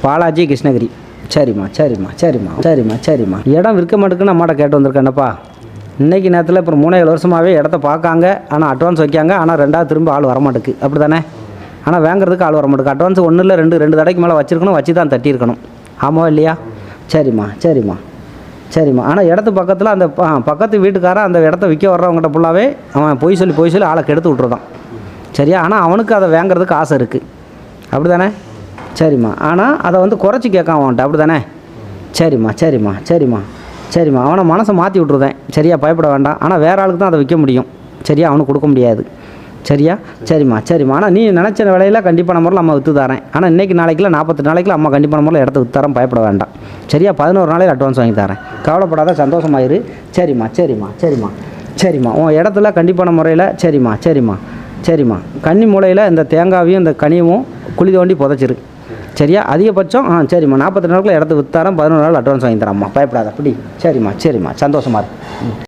பாலாஜி கிருஷ்ணகிரி. சரிம்மா சரிம்மா சரிம்மா சரிம்மா சரிம்மா. இடம் விற்க மாட்டுக்குன்னு அம்மாட்ட கேட்டு வந்திருக்கேன்னப்பா. இன்றைக்கி நேரத்தில் இப்போ 3-7 வருஷமாகவே இடத்த பார்க்காங்க, ஆனால் அட்வான்ஸ் வைக்காங்க, ஆனால் 2வது திரும்ப ஆள் வரமாட்டுக்கு. அப்படி தானே? ஆனால் வாங்குறதுக்கு ஆள் வரமாட்டுக்கு. அட்வான்ஸ் 1 இல்லை 2 தடைக்கு மேலே வச்சுருக்கணும், வச்சு தான் தட்டியிருக்கணும். ஆமாவா இல்லையா? சரிம்மா சரிம்மா சரிம்மா. ஆனால் இடத்து பக்கத்தில் அந்த பக்கத்து வீட்டுக்காரன் அந்த இடத்த விற்க வர்றவங்ககிட்ட ஃபுல்லாகவே அவன் பொய் சொல்லி ஆளை கெடுத்து விட்ருதான். சரியா? ஆனால் அவனுக்கு அதை வாங்குறதுக்கு ஆசை இருக்குது. அப்படி தானே? சரிம்மா. ஆனால் அதை வந்து குறைச்சி கேட்காம அவன்கிட்ட. அப்படி தானே? சரிம்மா சரிம்மா சரிம்மா சரிம்மா. அவனை மனசை மாற்றி விட்ருதேன். சரியா? பயப்பட வேண்டாம். ஆனால் வேறு ஆளுக்கு தான் அதை விற்க முடியும். சரியா? அவனுக்கு கொடுக்க முடியாது. சரியா? சரிம்மா சரிம்மா. ஆனால் நீ நினச்ச விலையில் கண்டிப்பான முறையில் அம்மா விற்று தரேன். ஆனால் இன்றைக்கி நாளைக்குள்ள 48 நாளைக்குள்ள அம்மா கண்டிப்பான முறையில் இடத்த விற்று தரேன். பயப்பட வேண்டாம். சரியா? 11 நாளைக்கு அட்வான்ஸ் வாங்கி தரேன். கவலைப்படாத, சந்தோஷமாயிரு. சரிம்மா சரிம்மா சரிம்மா சரிம்மா. உன் இடத்துல கண்டிப்பான முறையில் சரிம்மா சரிம்மா சரிம்மா. கன்னி மூலையில் இந்த தேங்காவையும் இந்த கனியும் குழி தோண்டி புதைச்சிரு. சரியா? அதிகபட்சம் சரிம்மா 48 நாளுக்குள்ள இடத்த விற்று தரேன். 11 நாள் அட்வான்ஸ் வாங்கி தரேன். அம்மா பயப்படாத. அப்படி சரிம்மா சரிம்மா. சந்தோஷமாக இருக்கு.